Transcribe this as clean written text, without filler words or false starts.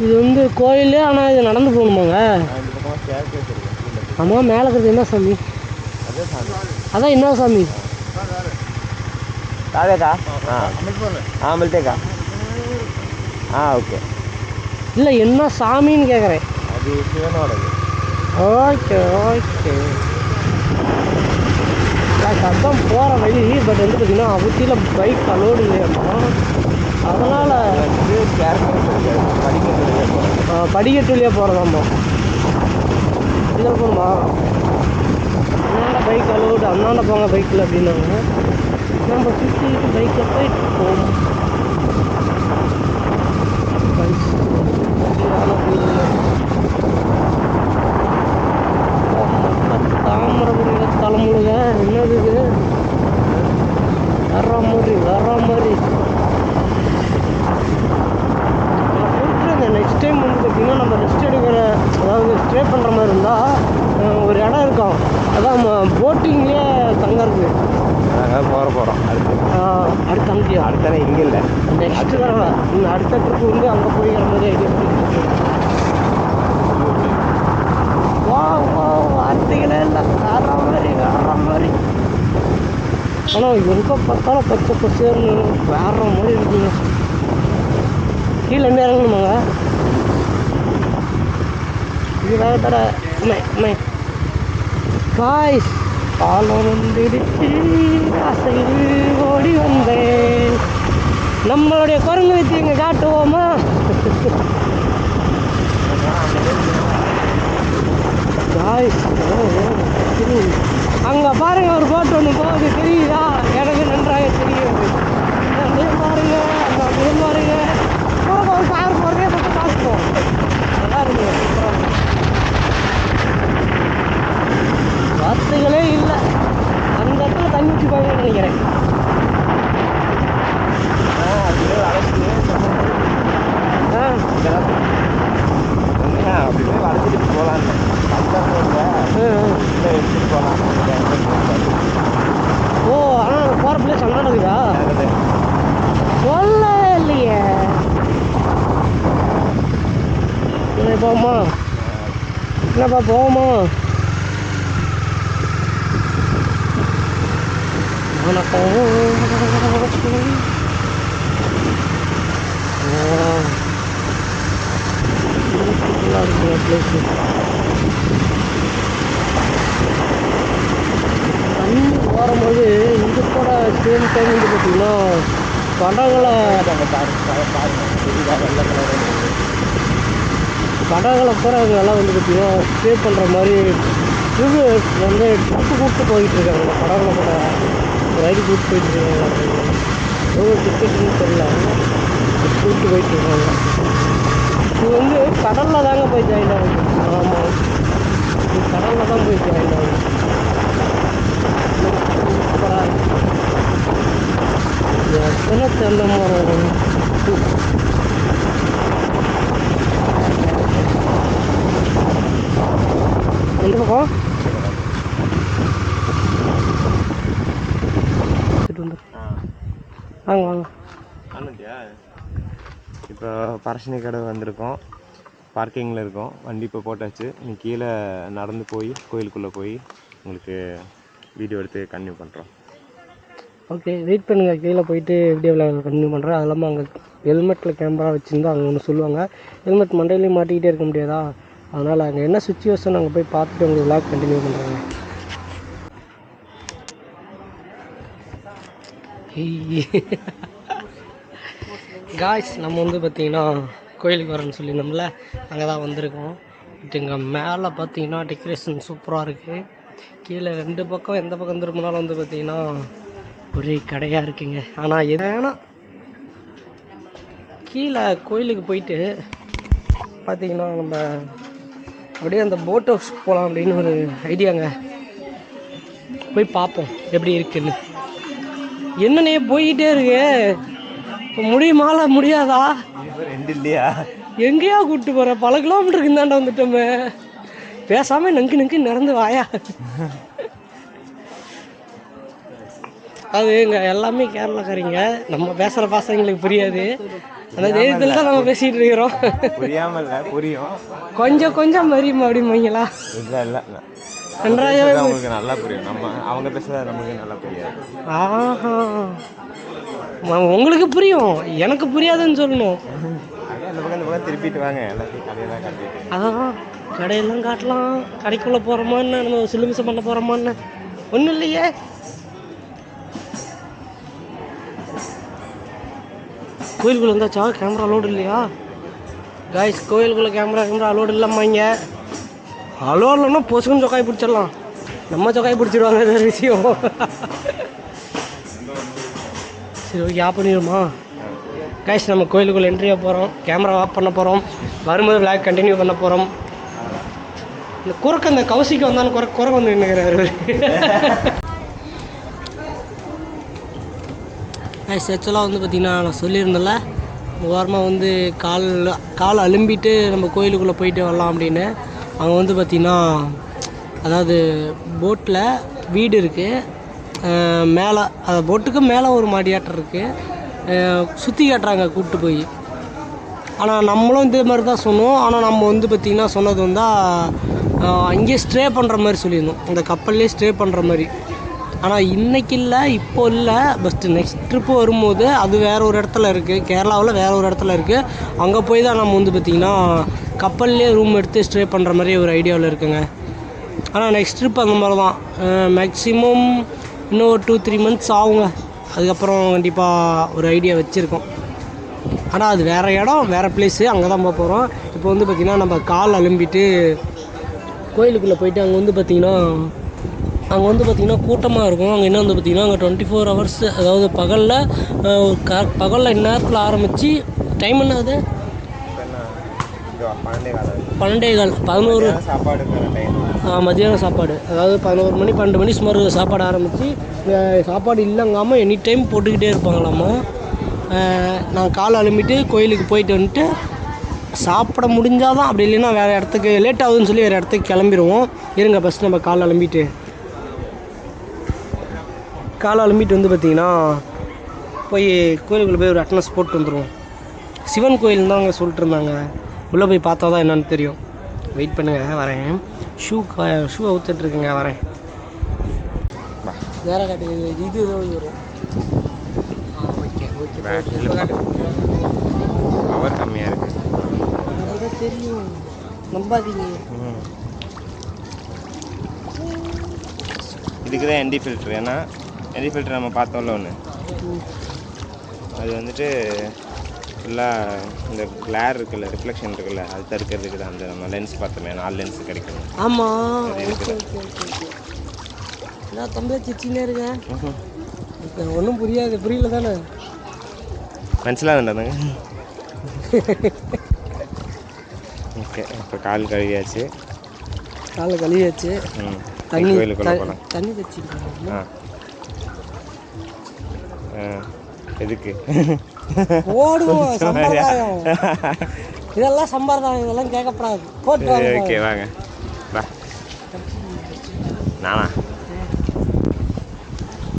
இது வந்து கோயிலே, ஆனால் இது நடந்து போகணுமாங்க? ஆமாம், மேலே இருக்கிறது என்ன சாமி? அதான் என்ன சாமி? ஓகே. இல்லை, என்ன சாமின்னு கேட்குறேன். அது சிவனோடது. Okay okay. அதுதான் போகிற வழி. பட் வந்து பார்த்தீங்கன்னா அவத்தியில் பைக் அலோடு இல்லையாமா, அதனால் படிக்கட்டு வழியாக போகிறதாம்மா. இதில் போகணுமா? அண்ணாண்ட பைக் அலோடு, அண்ணாண்ட போங்க பைக்கில் அப்படின்னாங்க. நம்ம சுற்றிட்டு பைக்கில் போயிட்டு போவோம். தாமிரபுரியில் தலைமுழுக என்னது இது? வர்ற மாதிரி நெக்ஸ்ட் டைம் வந்து பார்த்திங்கன்னா நம்ம ரெஸ்ட் எடுக்கிற, அதாவது ஸ்டே பண்ணுற மாதிரி இருந்தால் ஒரு இடம் இருக்கும், அதான் போட்டிங்லேயே தங்கிறது. போகிறோம் அடுத்த அங்கேயா? அடுத்த இங்கே இல்லை, நெக்ஸ்ட் தடவை அடுத்த ட்ரிப்பு வந்து அங்கே போய்க்கிற மாதிரி ஐடியா பண்ணி. வார்த்தைகளே இல்லை, வேற மாதிரி. ஆனால் எங்கே பார்த்தாலும் பச்சை பசேர்னு வேற மாதிரி இருக்குங்க. கீழே என்ன இறங்கணுமாங்க? இது வேற தர காய்ஸ் பாலம் வந்துடுச்சு, ஆசையில் ஓடி வந்தேன். நம்மளுடைய குரங்கு வச்சு இங்கே காட்டுவோமா? காய்ஸ் அங்கே பாருங்க, ஒரு போட்டு ஒன்று போகுது, தெரியுதா? எனக்கு நன்றாக தெரியுது. அப்படியே பாருங்க, அப்படியே பாருங்க. ஒரு கார் போகிறதே மட்டும் பார்ப்போம். நல்லா இருக்கு, சூப்பராக. வார்த்தைகளே இல்லை. அந்த இடத்துல தண்ணி வச்சுப்பாங்கன்னு நினைக்கிறேன். அப்படி போய் வளைச்சிட்டு போகலான்னு எடுத்துட்டு போகலாம். ஓ, ஆனால் போகிற பிளேஸ் அண்ணா இருக்குதா? சொல்ல இல்லையே. போமா, என்னப்பா போவோமா? வணக்கம். பிளேஸு தண்ணி போகும்போது இது கூட சேம் டைம் வந்து பார்த்திங்கன்னா படங்களை பூரா அங்கெல்லாம் வந்து பார்த்திங்கன்னா ஸ்டே பண்ணுற மாதிரி இது வந்து ட்ரிப்பு கூப்பிட்டு போயிட்டுருக்காங்க. அந்த படங்களை கூட ரைடு கூப்பிட்டு போயிட்டுருக்காங்க. எவ்வளோ டிக்கெட்டுன்னு தெரியல, கூப்பிட்டு போயிட்டுருக்காங்க. இது வந்து கடலில் தாங்க போய் ஜாயின் ஆகுது. ஆமாம், இது கடலில் தான் போய் ஜாயின் ஆகுது. சூப்பராக எத்தனை தென்னை மரம். எந்த பக்கம் வாங்க வாங்க. இப்போ பரசனி கடை வந்திருக்கோம், பார்க்கிங்கில் இருக்கோம். வண்டி இப்போ போட்டாச்சு. நீ கீழே நடந்து போய் கோயிலுக்குள்ளே போய் உங்களுக்கு வீடியோ எடுத்து கன்டினியூ பண்ணுறோம். ஓகே, வெயிட் பண்ணுங்கள். கீழே போயிட்டு வீடியோவில் கன்டினியூ பண்ணுறேன். அது இல்லாமல் அங்கே ஹெல்மெட்டில் கேமரா வச்சுருந்தா அங்கே ஒன்று சொல்லுவாங்க, ஹெல்மெட் மண்டையிலையும் மாட்டிக்கிட்டே இருக்க முடியாதா, அதனால் அங்கே என்ன சுச்சுவேஷன் அங்கே போய் பார்த்துட்டு உங்களுக்கு விளாக் கண்டினியூ பண்ணுறாங்க. காய்ஸ், நம்ம வந்து பார்த்திங்கன்னா கோயிலுக்கு வரேன்னு சொல்லியிருந்தோம்ல, அங்கே தான் வந்திருக்கோம். இங்கே மேலே பார்த்தீங்கன்னா டெக்கரேஷன் சூப்பராக இருக்குது. கீழே ரெண்டு பக்கம் எந்த பக்கம் திரும்பினாலும் வந்து பார்த்திங்கன்னா ஒரே கடையாக இருக்குங்க. ஆனால் எதுனா கீழே கோயிலுக்கு போயிட்டு பார்த்தீங்கன்னா நம்ம அப்படியே அந்த போட் ஹவுஸ் போகலாம் அப்படின்னு ஒரு ஐடியாங்க. போய் பார்ப்போம் எப்படி இருக்குன்னு. என்னன்னே போயிட்டே இருக்கு, இப்போ முடியுமால முடியாதா? ரெண்டு இல்லையா? எங்கேயா கூப்பிட்டு போகிற? பல கிலோமீட்டருக்கு இந்தாண்ட வந்துட்டோமே. பேசாமல் நங்கு நடந்து வாயா. அது இங்கே எல்லாமே கேரளாக்காரிங்க, நம்ம பேசுகிற பாசங்களுக்கு புரியாது. அந்த தைரியத்தில் தான் நம்ம பேசிகிட்டு இருக்கிறோம். புரியாமல் புரியும், கொஞ்சம் மறியும் அப்படிங்களா? இல்லை நன்றாகவே உங்களுக்கு நல்லா புரியும். அவங்க பேசுறது நமக்கு நல்லா புரியாது. ஆஹா, உங்களுக்கு புரியும், எனக்கு புரியாதுன்னு சொல்லணும். அந்த பக்கம் திருப்பிட்டு வாங்க, எல்லாத்தையும் கடையெல்லாம் காட்டிட்டு. அதான் கடையெல்லாம் காட்டலாம். கடைக்குள்ளே போகிறோமான்னு, நம்ம சிலுமிசம் பண்ண போகிறோமான்னு ஒன்றும் இல்லையே. கோயிலுக்குள்ளே இருந்தாச்சா? கேமரா அலோடு இல்லையா காய்ஸ்? கோயிலுக்குள்ளே கேமரா அலோடு இல்லாமல் இங்கே அலோடு இல்லைன்னா பொசுக்குன்னு சொக்காய் பிடிச்சிடலாம். நம்ம சொக்காய் பிடிச்சிடுவாங்க, வேறு விஷயம். சரி, ஓகே, ஆஃப் பண்ணிடுமா காய்ஸ்? நம்ம கோயிலுக்குள்ளே என்ட்ரியாக போகிறோம். கேமரா ஆஃப் பண்ண போகிறோம். வரும்போது விளாக் கண்டினியூ பண்ண போகிறோம். இந்த குறுக்க இந்த கவுசிக்கு வந்தாலும் குறை வந்து நின்றுக்கிறாரு. ஆக்சுவலாக வந்து பார்த்திங்கன்னா நான் சொல்லியிருந்தேன்ல, ஓரமாக வந்து கால் அலும்பிட்டு நம்ம கோயிலுக்குள்ளே போயிட்டு வரலாம் அப்படின்னு. அங்கே வந்து பார்த்திங்கன்னா அதாவது போட்டில் வீடு இருக்குது, மேலே அந்த போட்டுக்கு மேலே ஒரு மாடியாட்டம் இருக்குது, சுற்றி காட்டுறாங்க கூப்பிட்டு போய். ஆனால் நம்மளும் இதே மாதிரி தான் சொன்னோம். ஆனால் நம்ம வந்து பார்த்திங்கன்னா சொன்னது அங்கேயே ஸ்டே பண்ணுற மாதிரி சொல்லியிருந்தோம், அந்த கப்பல்லே ஸ்டே பண்ணுற மாதிரி. ஆனால் இன்றைக்கி இல்லை, இப்போ இல்லை, பஸ்ட்டு நெக்ஸ்ட் ட்ரிப்பு வரும்போது அது வேறு ஒரு இடத்துல இருக்குது, கேரளாவில் வேறு ஒரு இடத்துல இருக்குது. அங்கே போய் தான் நம்ம வந்து பார்த்திங்கன்னா கப்பல்லே ரூம் எடுத்து ஸ்டே பண்ணுற மாதிரி ஒரு ஐடியாவில் இருக்குங்க. ஆனால் நெக்ஸ்ட் ட்ரிப் அந்த மாதிரி தான், மேக்ஸிமம் இன்னும் ஒரு 2-3 months ஆகுங்க. அதுக்கப்புறம் கண்டிப்பாக ஒரு ஐடியா வச்சுருக்கோம். ஆனால் அது வேறு இடம், வேறு பிளேஸு, அங்கே தான் போக போகிறோம். இப்போ வந்து பார்த்திங்கன்னா நம்ம கால் அலும்பிட்டு கோயிலுக்குள்ளே போயிட்டு அங்கே வந்து பார்த்திங்கன்னா கூட்டமாக இருக்கும். அங்கே என்ன வந்து பார்த்திங்கன்னா அங்கே 24 hours, அதாவது பகலில் இந்நேரத்தில் ஆரம்பித்து டைம் என்னது 11 மதியானம் சாப்பாடு, அதாவது 11 மணி 12 மணி சுமார் சாப்பாடு ஆரம்பித்து சாப்பாடு இல்லைங்காமல் எனி டைம் போட்டுக்கிட்டே இருப்பாங்களாம்மா. நான் கால் அலும்பிட்டு கோயிலுக்கு போயிட்டு வந்துட்டு சாப்பிட முடிஞ்சால் தான், அப்படி இல்லைன்னா வேறு இடத்துக்கு லேட் ஆகுதுன்னு சொல்லி வேறு இடத்துக்கு கிளம்பிடுவோம். இருங்க ஃபஸ்ட் நம்ம கால் அலும்பிட்டு வந்து பார்த்திங்கன்னா போய் கோயிலுக்குள்ளே போய் ஒரு அட்டனன்ஸ் போட்டு வந்துடுவோம். சிவன் கோயில் தான் அங்கே சொல்லிட்டு இருந்தாங்க, உள்ளே போய் பார்த்தா தான் என்னென்னு தெரியும். வெயிட் பண்ணுங்கள், வரேன். ஷூ அவுத்துட்ருக்குங்க, வரேன். வேறு காட்டு இது வரும். பவர் கம்மியாக இருக்குது, அதான் தெரியும், நம்பாதீங்க. இதுக்கு தான் என்டி ஃபில்ட்ரு. ஏன்னா என்டி ஃபில்ட்ரு நம்ம பார்த்தோம்ல ஒன்று, அது வந்துட்டு ஃபுல்லாக இந்த கிளார் இருக்குல்ல, ரிஃப்ளெக்ஷன் இருக்குல்ல, அது தடுக்கிறதுக்கு தான். அந்த நம்ம லென்ஸ் பார்த்தோமே, 4 லென்ஸ் கிடைக்கும். ஆமாம், ஓகே. நான் தம்பி சிச்சினே இருக்கேன், ஒன்றும் புரியல தானே, மனசிலாக வேண்டாங்க. ஓகே, இப்போ கால் கழுவியாச்சு. தண்ணி கோயிலுக்குள்ளே போகலாம். தண்ணி வச்சுருக்கோம். எதுக்கு ஓடுவோம், சம்பிரதாயம் இதெல்லாம், சம்பிரதாயம் இதெல்லாம் கேட்கப்படாது. ஓகே, வாங்க. நானா